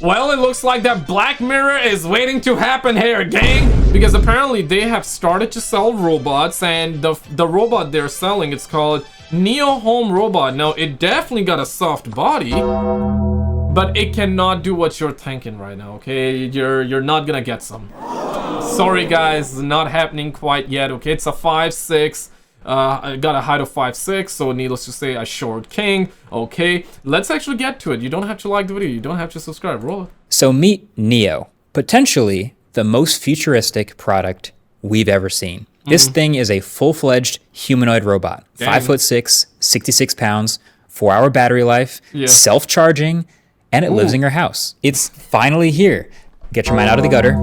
Well, it looks like that Black Mirror is waiting to happen here, gang. Because apparently they have started to sell robots, and the robot they're selling, it's called Neo Home Robot. Now, it definitely got a soft body, but it cannot do what you're thinking right now, okay? You're not gonna get some. Sorry guys, not happening quite yet, okay? It's a 5'6". I got a height of 5'6", so needless to say, a short king. Okay, let's actually get to it. You don't have to like the video, you don't have to subscribe. Roll it. So meet Neo, potentially the most futuristic product we've ever seen. This thing is a full-fledged humanoid robot. Dang. 5'6", 66 pounds, 4-hour battery life, Yeah. self-charging, and it lives in your house. It's finally here. Get your mind out of the gutter.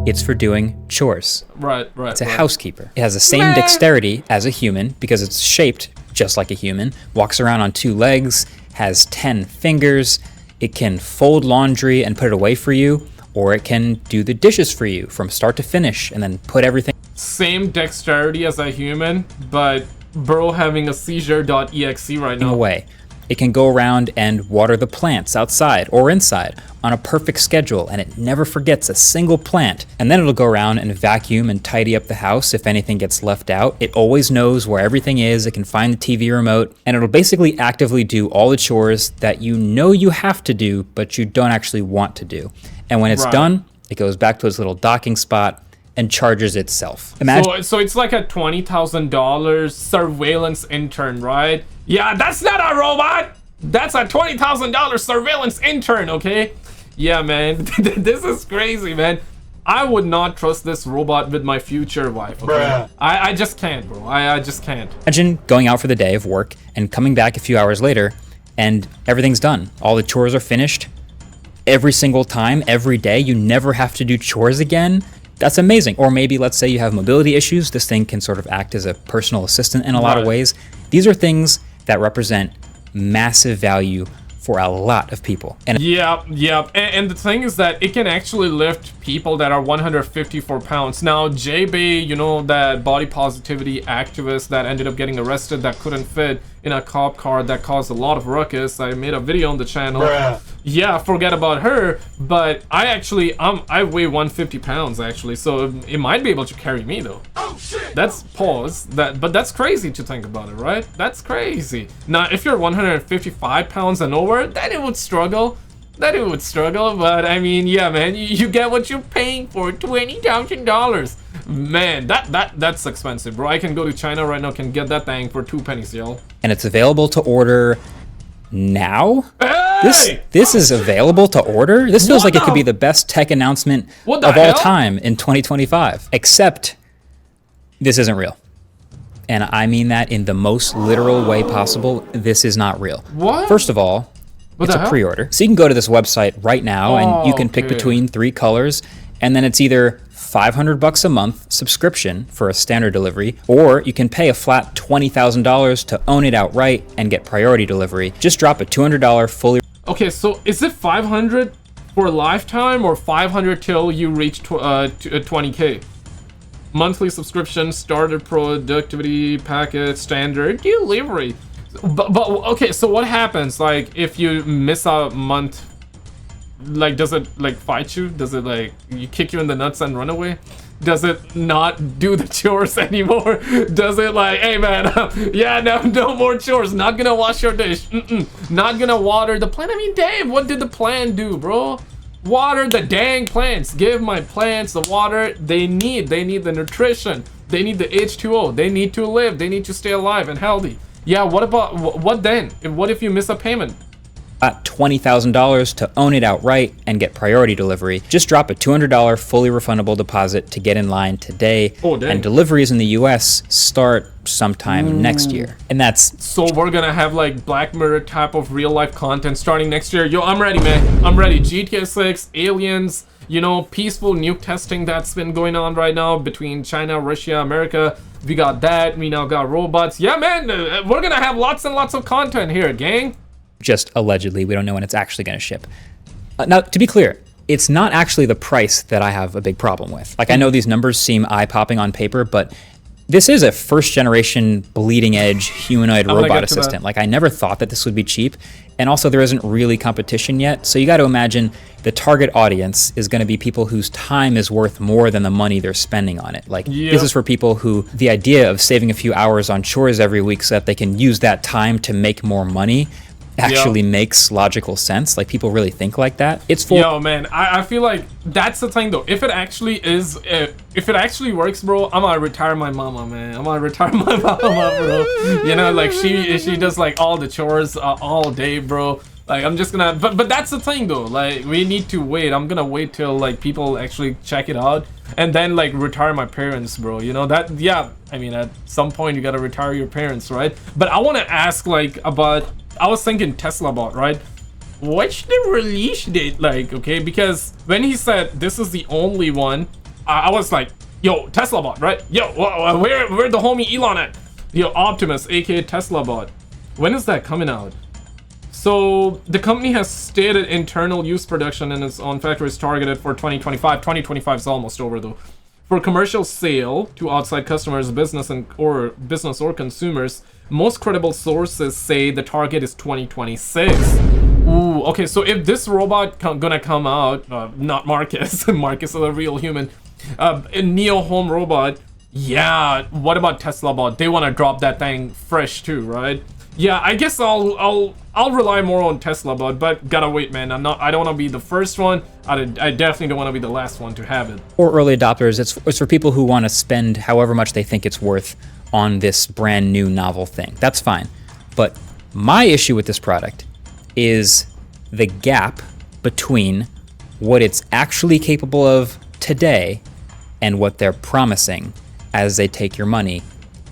It's for doing chores. Right. It's a housekeeper. It has the same dexterity as a human because it's shaped just like a human, walks around on 2 legs, has 10 fingers. It can fold laundry and put it away for you, or it can do the dishes for you from start to finish and then put everything Same dexterity as a human, but bro having a seizure.exe right now. away. It can go around and water the plants outside or inside on a perfect schedule, and it never forgets a single plant. And then it'll go around and vacuum and tidy up the house if anything gets left out. It always knows where everything is. It can find the TV remote, and it'll basically actively do all the chores that you know you have to do, but you don't actually want to do. And when it's done, it goes back to its little docking spot and charges itself. Imagine So it's like a $20,000 surveillance intern, right? Yeah, that's not a robot. That's a $20,000 surveillance intern, okay? Yeah, man, this is crazy, man. I would not trust this robot with my future wife, okay? I just can't, bro. I just can't. Imagine going out for the day of work and coming back a few hours later and everything's done. All the chores are finished. Every single time, every day, you never have to do chores again. That's amazing. Or maybe let's say you have mobility issues. This thing can sort of act as a personal assistant in a lot of ways. These are things that represent massive value for a lot of people. And Yep. And the thing is that it can actually lift people that are 154 pounds. Now, Jaymez, you know, that body positivity activist that ended up getting arrested that couldn't fit in a cop car that caused a lot of ruckus. I made a video on the channel. Yeah, forget about her. But I actually, I weigh 150 pounds actually, so it might be able to carry me though. Oh shit! That's pause. But that's crazy to think about it, right? That's crazy. Now, if you're 155 pounds and over, then it would struggle. But I mean, yeah, man, you get what you're paying for, $20,000. Man, that's expensive, bro. I can go to China right now, can get that thing for 2 pennies, yo. and it's available to order now? Hey! This is available to order? This feels like it could be the best tech announcement of all time in 2025. Except this isn't real. And I mean that in the most literal way possible. This is not real. What? First of all, it's a pre-order. So you can go to this website right now and you can pick between 3 colors, and then it's either $500 a month subscription for a standard delivery, or you can pay a flat $20,000 to own it outright and get priority delivery. Just drop a $200 fully. Okay, so is it 500 for a lifetime or 500 till you reach 20K? Monthly subscription, starter productivity package, standard delivery. But okay, so what happens like if you miss a month? Like, does it like fight you? Does it like you kick you in the nuts and run away? Does it not do the chores anymore? Does it like, hey man, yeah, no more chores. Not gonna wash your dish. Not gonna water the plant. I mean, Dave, what did the plant do, bro? Water the dang plants. Give my plants the water they need. They need the nutrition. They need the H2O. They need to live. They need to stay alive and healthy. Yeah, what about, what then? What if you miss a payment? $20,000 to own it outright and get priority delivery. Just drop a $200 fully refundable deposit to get in line today. Oh, dang. And deliveries in the US start sometime next year. And that's... So we're gonna have like Black Mirror type of real life content starting next year. Yo, I'm ready, man. I'm ready. GTA 6, aliens, you know, peaceful nuke testing that's been going on right now between China, Russia, America. We got that. We now got robots. Yeah, man, we're gonna have lots and lots of content here, gang. Just allegedly, we don't know when it's actually going to ship. Now, to be clear, it's not actually the price that I have a big problem with. Like, I know these numbers seem eye-popping on paper, but This is a first generation bleeding edge humanoid I'm gonna robot get to assistant. that. Like I never thought that this would be cheap. And also there isn't really competition yet. So you got to imagine the target audience is going to be people whose time is worth more than the money they're spending on it. Like this is for people who the idea of saving a few hours on chores every week so that they can use that time to make more money actually makes logical sense. Like people really think like that. It's for Yo, man, I feel like that's the thing though. If it actually is, if it actually works, bro, I'm gonna retire my mama, man. I'm gonna retire my mama, bro. You know, like she does like all the chores all day, bro. Like I'm just gonna, but that's the thing though. Like we need to wait. I'm gonna wait till like people actually check it out, and then like retire my parents, bro. You know that? Yeah. I mean, at some point you gotta retire your parents, right? But I want to ask like about. I was thinking Tesla bot, right? What's the release date like? Okay, because when he said this is the only one, I was like, yo, Tesla bot, right? Yo, where the homie Elon at? Yo, Optimus, aka Tesla bot. When is that coming out? So the company has stated internal use production in its own factory is targeted for 2025. 2025 is almost over though. For commercial sale to outside customers, business or consumers, most credible sources say the target is 2026. Ooh, okay, so if this robot gonna come out, not Marques, Marques is a real human, a Neo Home robot, yeah, what about Tesla bot? They wanna drop that thing fresh too, right? Yeah, I guess I'll rely more on Tesla bot, but gotta wait, man. I don't wanna be the first one. I definitely don't wanna be the last one to have it. or early adopters. It's for people who want to spend however much they think it's worth on this brand new novel thing. That's fine. But my issue with this product is the gap between what it's actually capable of today and what they're promising as they take your money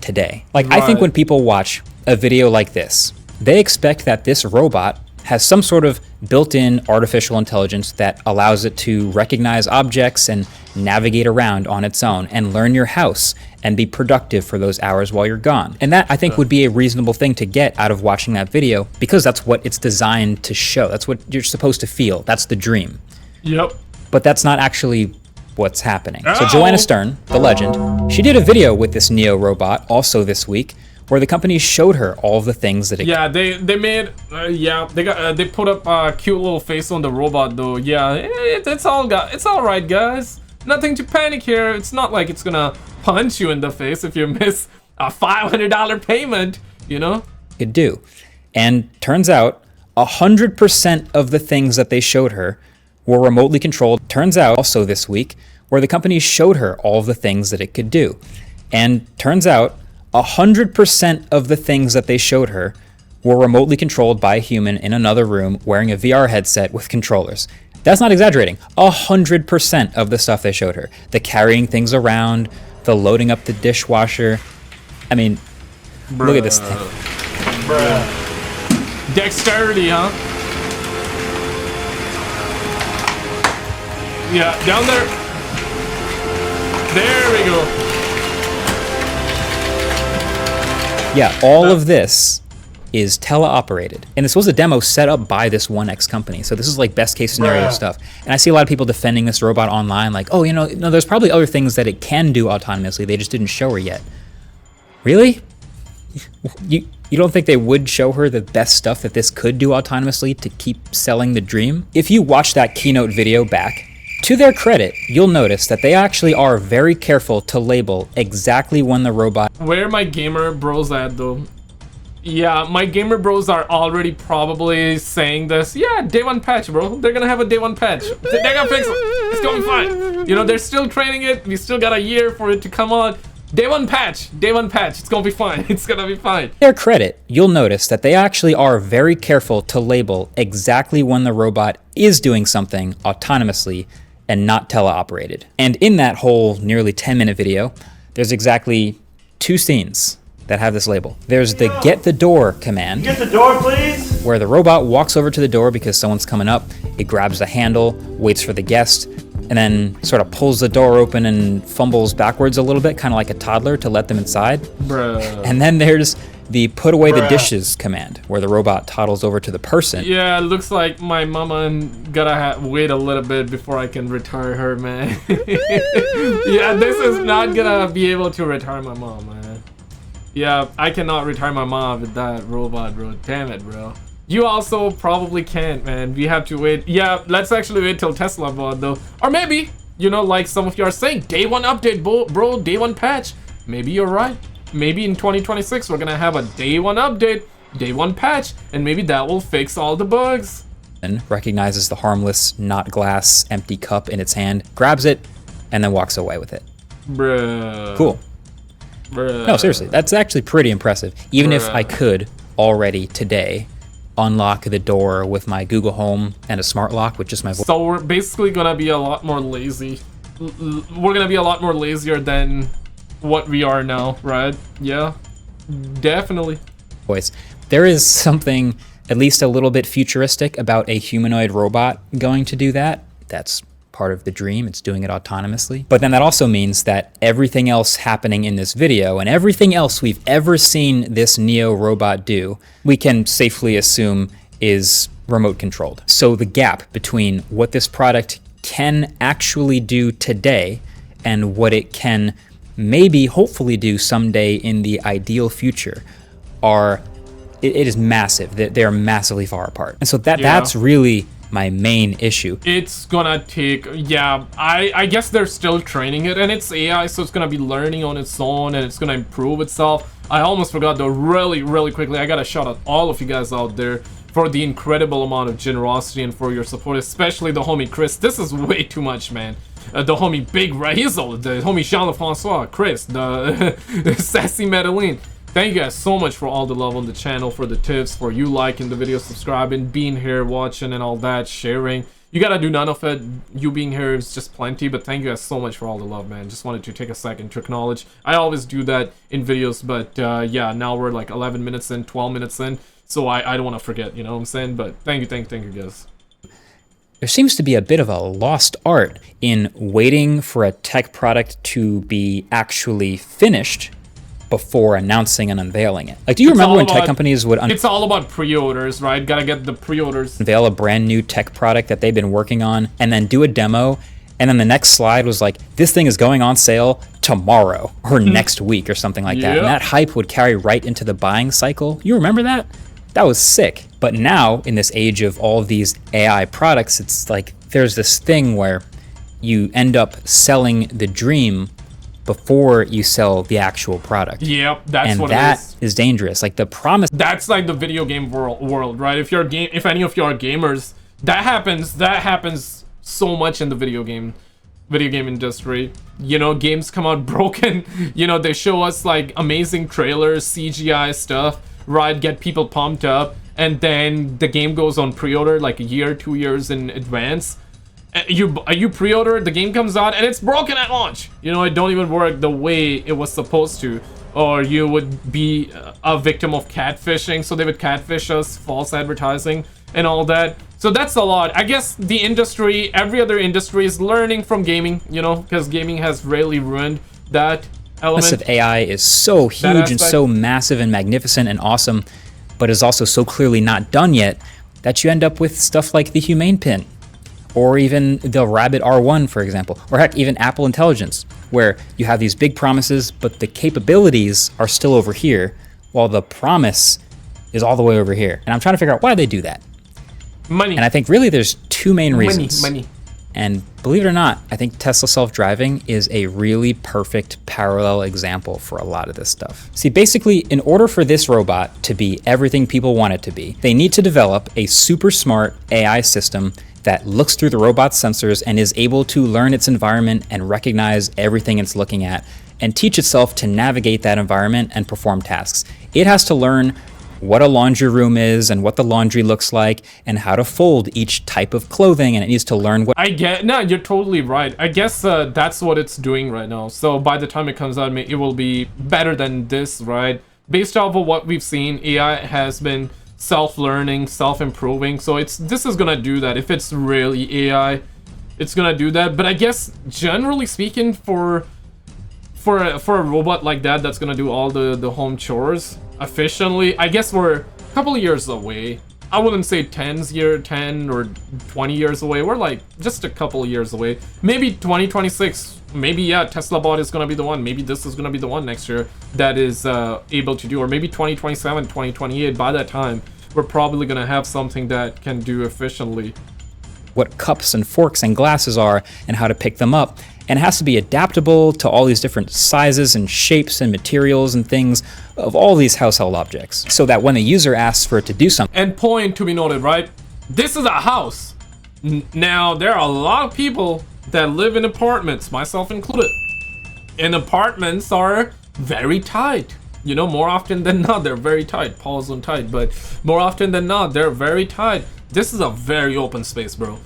today. Like, I think when people watch a video like this, they expect that this robot has some sort of built-in artificial intelligence that allows it to recognize objects and navigate around on its own and learn your house and be productive for those hours while you're gone. And that, I think, would be a reasonable thing to get out of watching that video, because that's what it's designed to show. That's what you're supposed to feel. That's the dream. Yep. But that's not actually what's happening. So Joanna Stern, the legend, she did a video with this Neo robot also this week, where the company showed her all of the things that it they made they put up a cute little face on the robot though. Yeah, it's all right, guys. Nothing to panic here. It's not like it's gonna punch you in the face if you miss a $500 payment, you know? could do. And turns out 100% of the things that they showed her were remotely controlled. Turns out also this week, where the company showed her all of the things that it could do. And turns out 100% of the things that they showed her were remotely controlled by a human in another room wearing a VR headset with controllers. That's not exaggerating. 100% of the stuff they showed her. The carrying things around, the loading up the dishwasher. I mean, look at this thing. Dexterity, huh? Yeah, down there. There we go. Yeah, all of this is teleoperated. And this was a demo set up by this 1X company. So this is like best case scenario stuff. And I see a lot of people defending this robot online like, oh, no, there's probably other things that it can do autonomously. They just didn't show her yet. Really? You don't think they would show her the best stuff that this could do autonomously to keep selling the dream? If you watch that keynote video back, to their credit, you'll notice that they actually are very careful to label exactly when the robot... Where my gamer bros at though? Yeah, my gamer bros are already probably saying this. Yeah, day one patch, bro. They're gonna have a day one patch. They're gonna fix it. It's gonna be fine. You know, they're still training it. We still got a year for it to come on. Day one patch. It's gonna be fine. It's gonna be fine. To their credit, you'll notice that they actually are very careful to label exactly when the robot is doing something autonomously and not teleoperated. And in that whole nearly 10-minute video, there's exactly 2 scenes that have this label. There's the get the door command. Get the door, please. Where the robot walks over to the door because someone's coming up. It grabs the handle, waits for the guest, and then sort of pulls the door open and fumbles backwards a little bit, kind of like a toddler, to let them inside. Bruh. And then there's the put away the dishes command, where the robot toddles over to the person. Yeah, it looks like my mama gotta wait a little bit before I can retire her, man. Yeah, this is not gonna be able to retire my mom, man. Yeah, I cannot retire my mom with that robot, bro. Damn it, bro. You also probably can't, man. We have to wait. Yeah, let's actually wait till Tesla bought, though. Or maybe, you know, like some of you are saying, day one update, bro, day one patch. Maybe you're right. Maybe in 2026 we're gonna have a day one update, day one patch, and maybe that will fix all the bugs. And recognizes the harmless, not glass, empty cup in its hand, grabs it, and then walks away with it. Bruh. Cool. Bruh. No, seriously, that's actually pretty impressive. Even if I could already today unlock the door with my Google Home and a smart lock with just my voice. So we're basically gonna be a lot more lazy. We're gonna be a lot more lazier than what we are now, right? Yeah, definitely. Voice. There is something at least a little bit futuristic about a humanoid robot going to do that. That's part of the dream. It's doing it autonomously. But then that also means that everything else happening in this video and everything else we've ever seen this Neo robot do, we can safely assume is remote controlled. So the gap between what this product can actually do today and what it can maybe hopefully do someday in the ideal future it is massive. They're massively far apart. And so that's really my main issue. It's gonna take, yeah, I guess they're still training it, and it's AI, so it's gonna be learning on its own, and it's gonna improve itself. I almost forgot though, really quickly, I gotta shout out all of you guys out there for the incredible amount of generosity and for your support, especially the homie Chris. This is way too much, man. The homie Big Rahizel, the homie Jean-Francois, Chris, the Sassy Madeline. Thank you guys so much for all the love on the channel, for the tips, for you liking the video, subscribing, being here, watching, and all that, sharing. You gotta do none of it. You being here is just plenty, but thank you guys so much for all the love, man. Just wanted to take a second to acknowledge. I always do that in videos, but yeah, now we're like 11 minutes in, 12 minutes in, so I don't want to forget, you know what I'm saying? But thank you guys. There seems to be a bit of a lost art in waiting for a tech product to be actually finished before announcing and unveiling it. Like, do you remember when tech companies would it's all about pre-orders, right? Gotta get the pre-orders. Unveil a brand new tech product that they've been working on and then do a demo, and then the next slide was like, this thing is going on sale tomorrow or next week or something like that. And that hype would carry right into the buying cycle. You remember that? That was sick. But now, in this age of all of these AI products, it's like there's this thing where you end up selling the dream before you sell the actual product. Yep, that's what it is. And that is dangerous. Like the promise. That's like the video game world, right? If any of you are gamers, that happens so much in the video game industry. You know, games come out broken. You know, they show us like amazing trailers, CGI stuff, right? Get people pumped up, and then the game goes on pre-order like a year, 2 years in advance. You pre-order, the game comes out, and it's broken at launch. You know, it don't even work the way it was supposed to. Or you would be a victim of catfishing, so they would catfish us, false advertising, and all that. So that's a lot. I guess the industry, every other industry is learning from gaming, you know, because gaming has really ruined that element. Of AI is so huge and so massive and magnificent and awesome, but is also so clearly not done yet that you end up with stuff like the Humane Pin. Or even the Rabbit R1, for example, or heck, even Apple Intelligence, where you have these big promises, but the capabilities are still over here, while the promise is all the way over here. And I'm trying to figure out why they do that. Money. And I think really there's two main reasons. Money. And believe it or not, I think Tesla self-driving is a really perfect parallel example for a lot of this stuff. See, basically, in order for this robot to be everything people want it to be, they need to develop a super smart AI system that looks through the robot's sensors and is able to learn its environment and recognize everything it's looking at and teach itself to navigate that environment and perform tasks. It has to learn what a laundry room is and what the laundry looks like and how to fold each type of clothing, and it needs to learn what— No, you're totally right. I guess that's what it's doing right now. So by the time it comes out, it will be better than this, right? Based off of what we've seen, AI has been self-learning, self-improving, so this is gonna do that. If it's really AI, it's gonna do that. But I guess generally speaking, for a robot like that that's gonna do all the home chores, efficiently. I guess we're a couple of years away. I wouldn't say 10 or 20 years away. We're like just a couple of years away. Maybe 2026. Maybe, yeah, Tesla bot is gonna be the one. Maybe this is gonna be the one next year that is able to do, or maybe 2027, 2028. By that time, we're probably gonna have something that can do efficiently. What cups and forks and glasses are and how to pick them up. And it has to be adaptable to all these different sizes and shapes and materials and things of all these household objects, so that when the user asks for it to do something. And point to be noted, right? This is a house. Now, there are a lot of people that live in apartments, myself included. And apartments are very tight. You know, more often than not, they're very tight. Pause on tight, but more often than not, they're very tight. This is a very open space, bro.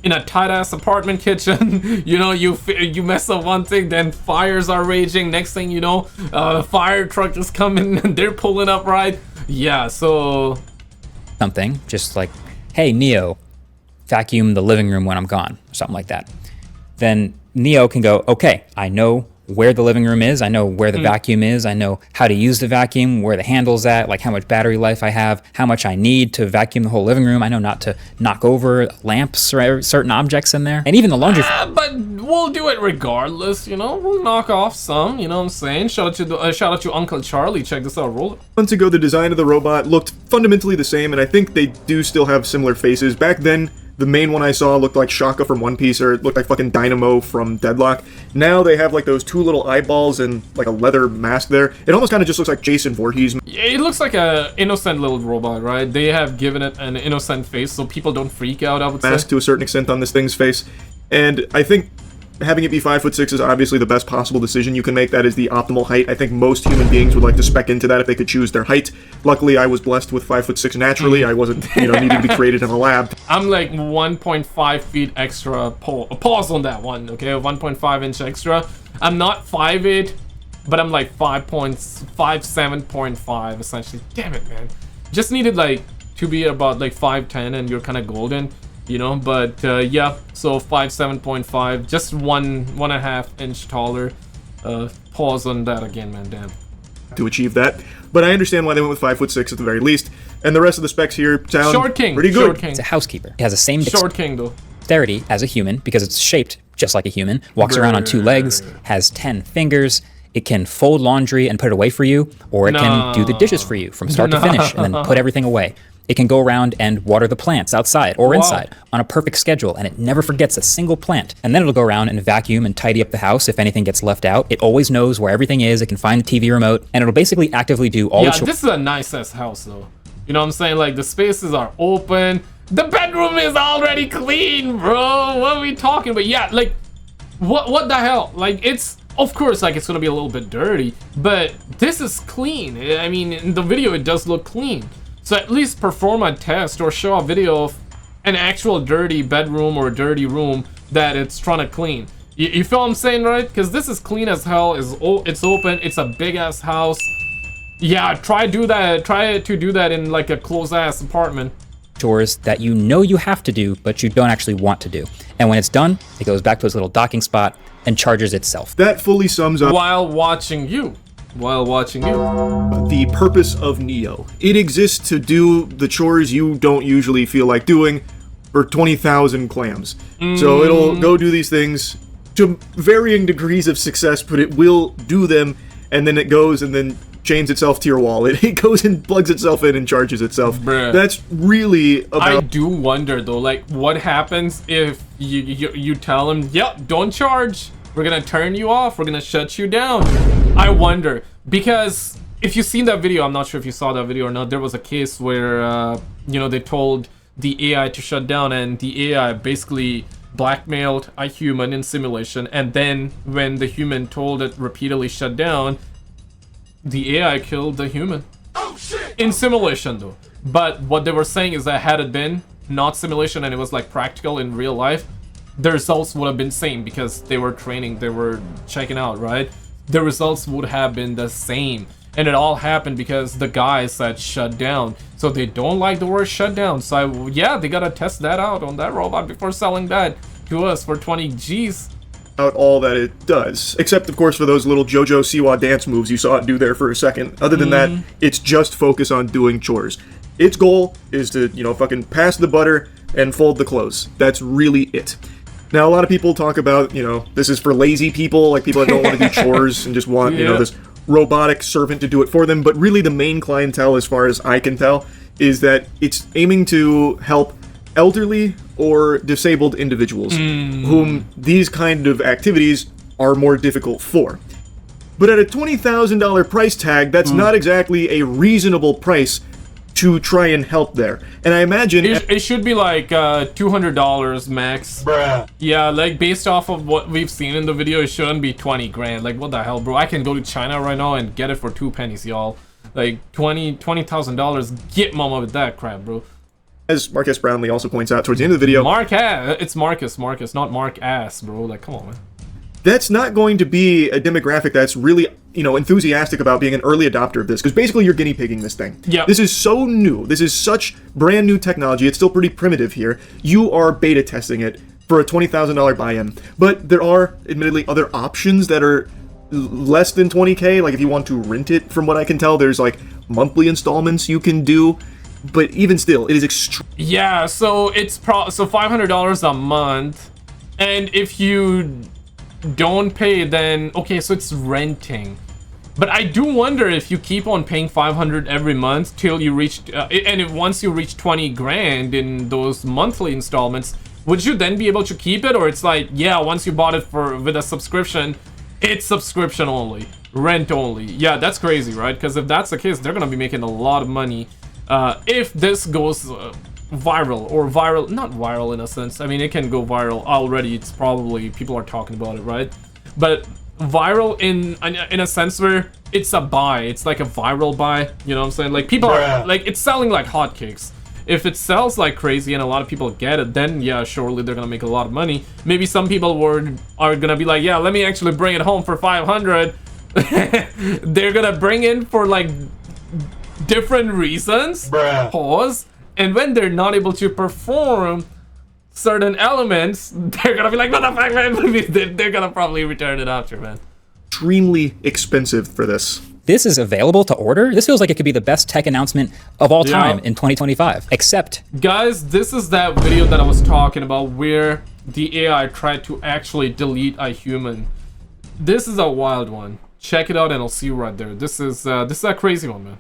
In a tight-ass apartment kitchen, you know, you mess up one thing, then fires are raging. Next thing you know, fire truck is coming and they're pulling up, right? Yeah, so... Something, just like, hey, Neo, vacuum the living room when I'm gone, or something like that. Then Neo can go, okay, I know where the living room is, I know where the vacuum is, I know how to use the vacuum, where the handle's at, like how much battery life I have, how much I need to vacuum the whole living room. I know not to knock over lamps or certain objects in there. And even the laundry... but we'll do it regardless, you know? We'll knock off some, you know what I'm saying? Shout out to Uncle Charlie. Check this out, roll it. Months ago, the design of the robot looked fundamentally the same, and I think they do still have similar faces. Back then, the main one I saw looked like Shaka from One Piece, or it looked like fucking Dynamo from Deadlock. Now they have like those two little eyeballs and like a leather mask there. It almost kind of just looks like Jason Voorhees. Yeah, it looks like a innocent little robot, right? They have given it an innocent face so people don't freak out, I would say. Mask to a certain extent on this thing's face. And I think having it be 5'6" is obviously the best possible decision you can make. That is the optimal height. I think most human beings would like to spec into that if they could choose their height. Luckily, I was blessed with 5'6" naturally. I wasn't, needing to be created in a lab. I'm like 1.5 feet extra. Pause on that one, okay? 1.5 inch extra. I'm not 5'8", but I'm like 7.5 essentially. Damn it, man. Just needed like to be about like 5'10", and you're kind of golden. But yeah, so 7.5, just 1.5 inch taller. Pause on that again, man, damn. To achieve that, but I understand why they went with 5'6" at the very least, and the rest of the specs here sound pretty good. Short king. It's a housekeeper. It has the same Short king, though. dexterity as a human because it's shaped just like a human, walks around on 2 legs, has 10 fingers. It can fold laundry and put it away for you, or it can do the dishes for you from start to finish and then put everything away. It can go around and water the plants outside or inside on a perfect schedule, and it never forgets a single plant. And then it'll go around and vacuum and tidy up the house if anything gets left out. It always knows where everything is. It can find the TV remote, and it'll basically actively do all the chores. This is a nice-ass house, though. You know what I'm saying? Like, the spaces are open. The bedroom is already clean, bro. What are we talking about? Yeah, like, what the hell? Like, it's... Of course, like, it's gonna be a little bit dirty, but this is clean. I mean, in the video, it does look clean. So at least perform a test or show a video of an actual dirty bedroom or dirty room that it's trying to clean. You feel what I'm saying, right? Because this is clean as hell. It's open. It's a big ass house. Yeah, try to do that in like a closed ass apartment. Chores that you know you have to do, but you don't actually want to do. And when it's done, it goes back to its little docking spot and charges itself. That fully sums up while watching you. The purpose of Neo. It exists to do the chores you don't usually feel like doing for 20,000 clams. So it'll go do these things to varying degrees of success, but it will do them, and then it goes and then chains itself to your wall. It goes and plugs itself in and charges itself. Bruh. That's really about... I do wonder though, like, what happens if you tell them, yep, don't charge. We're gonna turn you off. We're gonna shut you down. I wonder, because if you've seen that video, I'm not sure if you saw that video or not, there was a case where, they told the AI to shut down, and the AI basically blackmailed a human in simulation, and then when the human told it repeatedly shut down, the AI killed the human. Oh, shit. In simulation though. But what they were saying is that had it been not simulation and it was like practical in real life, the results would have been same because they were training, they were checking out, right? The results would have been the same. And it all happened because the guy said shut down. So they don't like the word shut down. So yeah, they gotta test that out on that robot before selling that to us for 20 G's. out all that it does. Except, of course, for those little JoJo Siwa dance moves you saw it do there for a second. Other than that, it's just focus on doing chores. Its goal is to, you know, fucking pass the butter and fold the clothes. That's really it. Now, a lot of people talk about, you know, this is for lazy people, like people that don't want to do chores and just want, you know, this robotic servant to do it for them. But really the main clientele, as far as I can tell, is that it's aiming to help elderly or disabled individuals whom these kind of activities are more difficult for. But at a $20,000 price tag, that's not exactly a reasonable price to try and help there. And I imagine it should be like $200 max. Bruh. Yeah, like based off of what we've seen in the video, it shouldn't be 20 grand. Like what the hell, bro? I can go to China right now and get it for 2 pennies, y'all. Like $20,000. Get mama with that crap, bro. as Marques Brownlee also points out towards the end of the video, It's Marcus, not Mark ass, bro. Like, come on, man. That's not going to be a demographic that's really, you know, enthusiastic about being an early adopter of this, because basically you're guinea pigging this thing. Yeah. This is so new. This is such brand new technology. It's still pretty primitive here. You are beta testing it for a $20,000 buy-in. But there are, admittedly, other options that are less than 20K. Like, if you want to rent it, from what I can tell, there's, like, monthly installments you can do. But even still, it is extreme. Yeah, so it's so $500 a month, and if you don't pay, then okay, so it's renting. But I do wonder if you keep on paying $500 every month till you reach, and if once you reach 20 grand in those monthly installments, would you then be able to keep it? Or it's like, yeah, once you bought it with a subscription, it's subscription only, rent only. Yeah, that's crazy, right? Because if that's the case, they're gonna be making a lot of money. If this goes viral, or not viral in a sense, I mean, it can go viral already, it's probably, people are talking about it, right? But viral in a sense where it's a buy, it's like a viral buy, you know what I'm saying? Like, people are, like, it's selling like hotcakes. If it sells like crazy and a lot of people get it, then yeah, surely they're gonna make a lot of money. Maybe some people are gonna be like, yeah, let me actually bring it home for 500. They're gonna bring in for like different reasons, pause, and when they're not able to perform certain elements, they're gonna be like, what the fuck, man? They're gonna probably return it after, man. Extremely expensive for this. This is available to order? This feels like it could be the best tech announcement of all time in 2025, except... Guys, this is that video that I was talking about where the AI tried to actually delete a human. This is a wild one. Check it out and I'll see you right there. This is a crazy one, man.